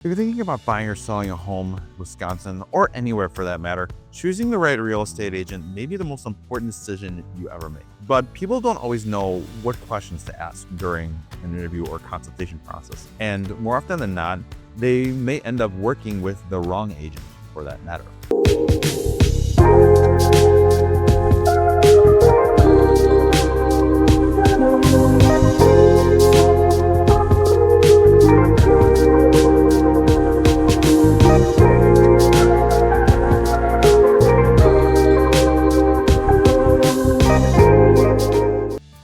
If you're thinking about buying or selling a home in Wisconsin, or anywhere for that matter, choosing the right real estate agent may be the most important decision you ever make. But people don't always know what questions to ask during an interview or consultation process. And more often than not, they may end up working with the wrong agent for that matter.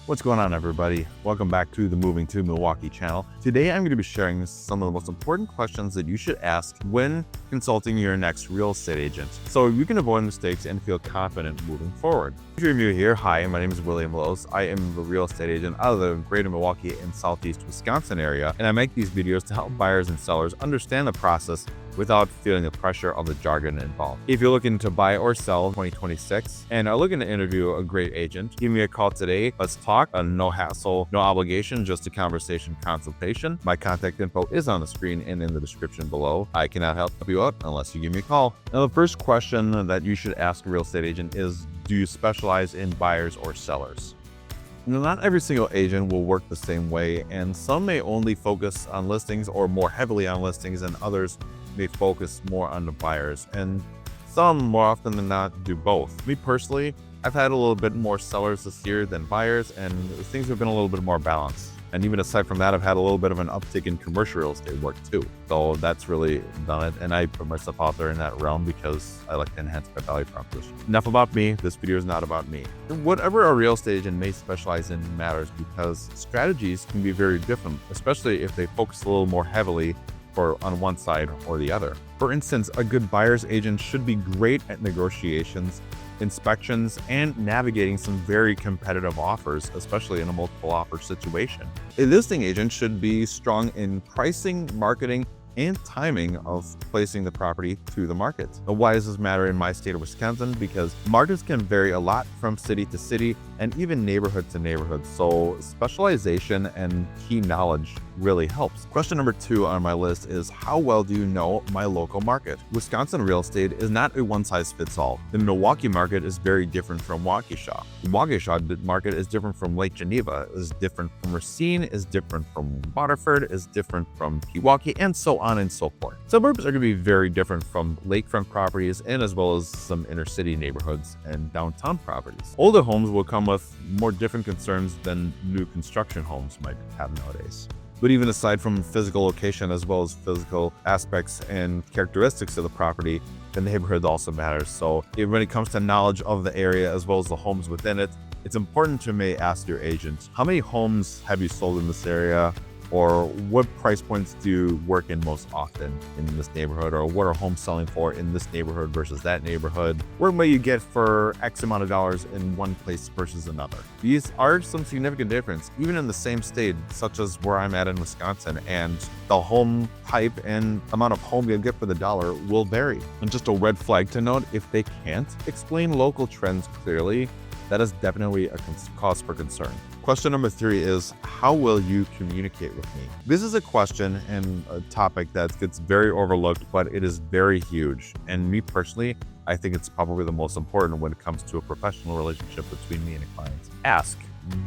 What's going on, everybody? Welcome back to the Moving to Milwaukee channel. Today, I'm going to be sharing some of the most important questions that you should ask when consulting your next real estate agent, so you can avoid mistakes and feel confident moving forward. If you're new here, hi, my name is William Lowe's. I am the real estate agent out of the greater Milwaukee and Southeast Wisconsin area, and I make these videos to help buyers and sellers understand the process without feeling the pressure of the jargon involved. If you're looking to buy or sell 2026 and are looking to interview a great agent, give me a call today. Let's talk. No hassle, no obligation, just a conversation consultation. My contact info is on the screen and in the description below. I cannot help you out unless you give me a call. Now, the first question that you should ask a real estate agent is, do you specialize in buyers or sellers? Now, not every single agent will work the same way, and some may only focus on listings or more heavily on listings, and others may focus more on the buyers, and some more often than not do both. Me personally, I've had a little bit more sellers this year than buyers, and things have been a little bit more balanced. And even aside from that, I've had a little bit of an uptick in commercial real estate work too. So that's really done it. And I put myself out there in that realm because I like to enhance my value proposition. Enough about me. This video is not about me. Whatever a real estate agent may specialize in matters, because strategies can be very different, especially if they focus a little more heavily on one side or the other. For instance, a good buyer's agent should be great at negotiations, inspections, and navigating some very competitive offers, especially in a multiple offer situation. A listing agent should be strong in pricing, marketing, and timing of placing the property to the market. Now, why does this matter in my state of Wisconsin? Because markets can vary a lot from city to city and even neighborhood to neighborhood. So specialization and key knowledge really helps. Question number 2 on my list is, how well do you know my local market? Wisconsin real estate is not a one-size-fits-all. The Milwaukee market is very different from Waukesha. The Waukesha market is different from Lake Geneva, is different from Racine, is different from Waterford, is different from Milwaukee, and so on and so forth. Suburbs are going to be very different from lakefront properties, and as well as some inner city neighborhoods and downtown properties. Older homes will come with more different concerns than new construction homes might have nowadays. But even aside from physical location, as well as physical aspects and characteristics of the property, the neighborhood also matters. So when it comes to knowledge of the area as well as the homes within it, it's important to may ask your agent, how many homes have you sold in this area? Or what price points do you work in most often in this neighborhood? Or what are homes selling for in this neighborhood versus that neighborhood? What may you get for X amount of dollars in one place versus another? These are some significant difference, even in the same state, such as where I'm at in Wisconsin, and the home type and amount of home you'll get for the dollar will vary. And just a red flag to note, if they can't explain local trends clearly, that is definitely a cause for concern. Question number 3 is, how will you communicate with me? This is a question and a topic that gets very overlooked, but it is very huge. And me personally, I think it's probably the most important when it comes to a professional relationship between me and a client. Ask.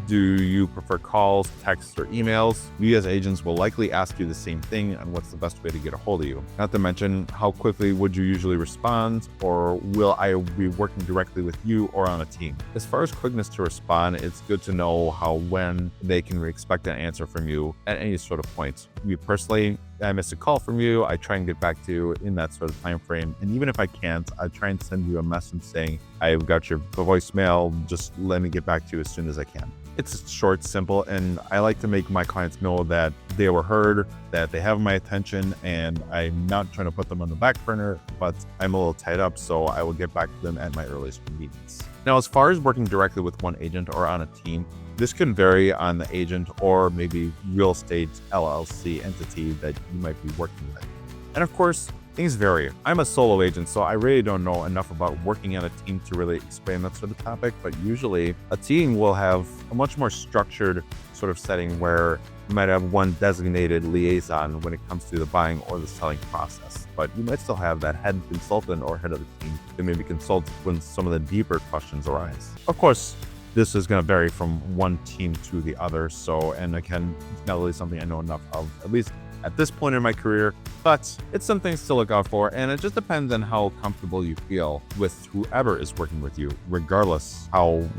Do you prefer calls, texts, or emails? We as agents will likely ask you the same thing on what's the best way to get a hold of you. Not to mention, how quickly would you usually respond, or will I be working directly with you or on a team? As far as quickness to respond, it's good to know when they can expect an answer from you at any sort of point. Me personally, I miss a call from you, I try and get back to you in that sort of time frame. And even if I can't, I try and send you a message saying, I've got your voicemail, just let me get back to you as soon as I can. It's short, simple, and I like to make my clients know that they were heard, that they have my attention, and I'm not trying to put them on the back burner, but I'm a little tied up, so I will get back to them at my earliest convenience. Now, as far as working directly with one agent or on a team, this can vary on the agent or maybe real estate LLC entity that you might be working with. And of course, Things vary. I'm a solo agent, so I really don't know enough about working on a team to really explain that sort of topic, but usually a team will have a much more structured sort of setting where you might have one designated liaison when it comes to the buying or the selling process, but you might still have that head consultant or head of the team that maybe consult when some of the deeper questions arise. Of course, this is going to vary from one team to the other. So, and again, it's not really something I know enough of, at least at this point in my career, but it's some things to look out for. And it just depends on how comfortable you feel with whoever is working with you, regardless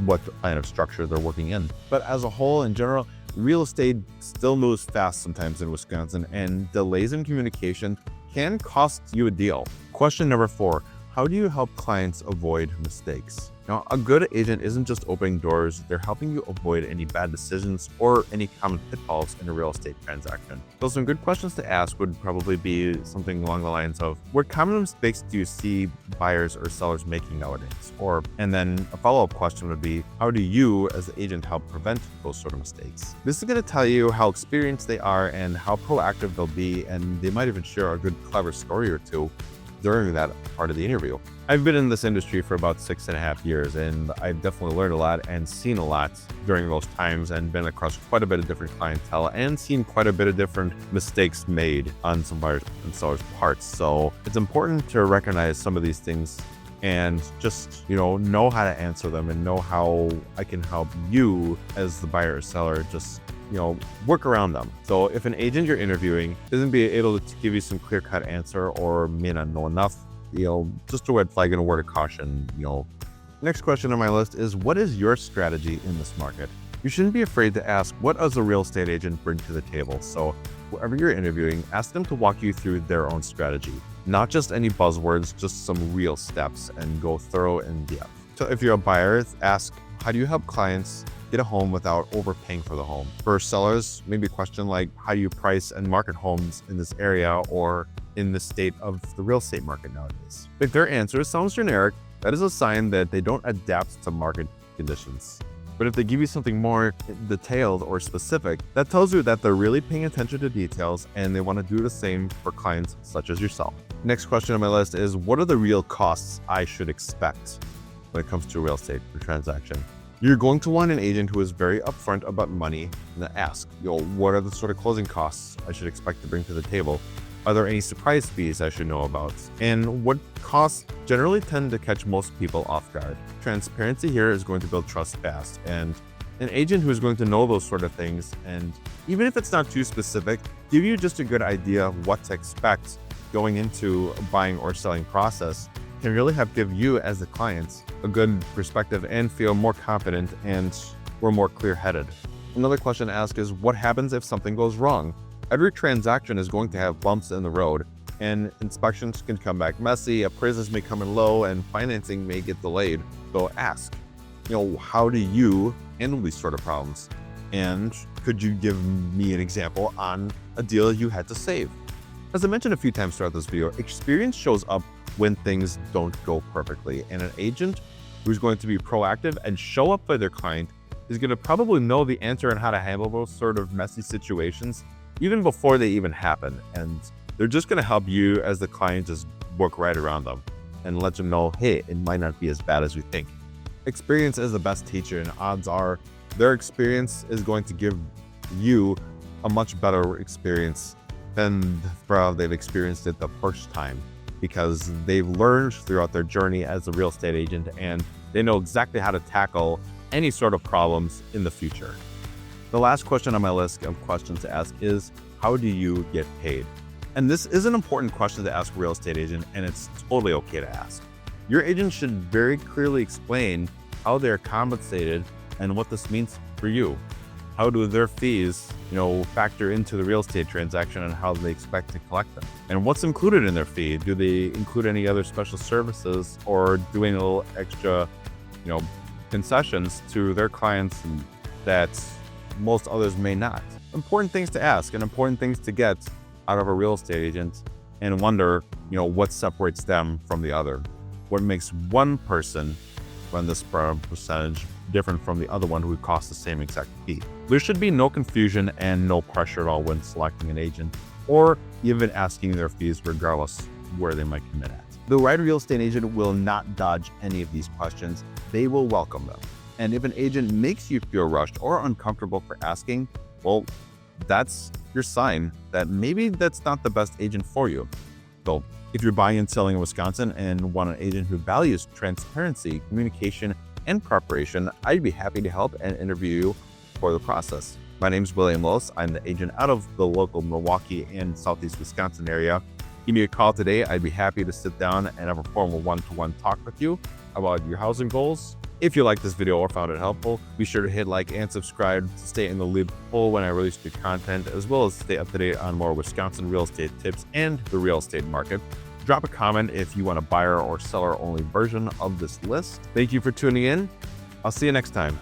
what kind of structure they're working in. But as a whole, in general, real estate still moves fast sometimes in Wisconsin, and delays in communication can cost you a deal. Question number 4, how do you help clients avoid mistakes? Now, a good agent isn't just opening doors, they're helping you avoid any bad decisions or any common pitfalls in a real estate transaction. So some good questions to ask would probably be something along the lines of, what common mistakes do you see buyers or sellers making nowadays? And then a follow-up question would be, how do you as the agent help prevent those sort of mistakes? This is going to tell you how experienced they are and how proactive they'll be, and they might even share a good clever story or two during that part of the interview. I've been in this industry for about 6.5 years, and I've definitely learned a lot and seen a lot during those times, and been across quite a bit of different clientele and seen quite a bit of different mistakes made on some buyers and sellers' parts. So it's important to recognize some of these things and just, know how to answer them and know how I can help you as the buyer or seller just work around them. So if an agent you're interviewing isn't be able to give you some clear-cut answer or may not know enough, just a red flag and a word of caution. Next question on my list is, what is your strategy in this market? You shouldn't be afraid to ask, what does a real estate agent bring to the table? So whoever you're interviewing, ask them to walk you through their own strategy, not just any buzzwords, just some real steps, and go thorough and depth. So if you're a buyer, ask, how do you help clients get a home without overpaying for the home? For sellers, maybe a question like, how do you price and market homes in this area or in the state of the real estate market nowadays? If their answer sounds generic, that is a sign that they don't adapt to market conditions. But if they give you something more detailed or specific, that tells you that they're really paying attention to details and they want to do the same for clients such as yourself. Next question on my list is, what are the real costs I should expect when it comes to a real estate transaction? You're going to want an agent who is very upfront about money and ask, what are the sort of closing costs I should expect to bring to the table? Are there any surprise fees I should know about? And what costs generally tend to catch most people off guard? Transparency here is going to build trust fast, and an agent who is going to know those sort of things, and even if it's not too specific, give you just a good idea of what to expect going into a buying or selling process, can really help give you as the client a good perspective and feel more confident and we're more clear-headed. Another question to ask is, what happens if something goes wrong? Every transaction is going to have bumps in the road, and inspections can come back messy, appraisals may come in low, and financing may get delayed. So ask, how do you handle these sort of problems? And could you give me an example on a deal you had to save? As I mentioned a few times throughout this video, experience shows up when things don't go perfectly, and an agent who's going to be proactive and show up for their client is going to probably know the answer on how to handle those sort of messy situations even before they even happen, and they're just going to help you as the client just work right around them and let them know, hey, it might not be as bad as we think. Experience is the best teacher, and odds are their experience is going to give you a much better experience than they've experienced it the first time, because they've learned throughout their journey as a real estate agent and they know exactly how to tackle any sort of problems in the future. The last question on my list of questions to ask is, how do you get paid? And this is an important question to ask a real estate agent, and it's totally okay to ask. Your agent should very clearly explain how they're compensated and what this means for you. How do their fees, factor into the real estate transaction and how they expect to collect them? And what's included in their fee? Do they include any other special services or doing a little extra, concessions to their clients that most others may not? Important things to ask and important things to get out of a real estate agent, and wonder, what separates them from the other? What makes one person run this percentage different from the other one who costs the same exact fee? There should be no confusion and no pressure at all when selecting an agent or even asking their fees regardless. where they might come in at. The right real estate agent will not dodge any of these questions. They will welcome them. And if an agent makes you feel rushed or uncomfortable for asking, well, that's your sign that maybe that's not the best agent for you. So if you're buying and selling in Wisconsin and want an agent who values transparency, communication, and preparation, I'd be happy to help and interview you for the process. My name is William Lewis. I'm the agent out of the local Milwaukee and Southeast Wisconsin area. Give me a call today. I'd be happy to sit down and have a formal one-to-one talk with you about your housing goals. If you liked this video or found it helpful, be sure to hit like and subscribe to stay in the loop when I release new content, as well as stay up to date on more Wisconsin real estate tips and the real estate market. Drop a comment if you want a buyer or seller only version of this list. Thank you for tuning in. I'll see you next time.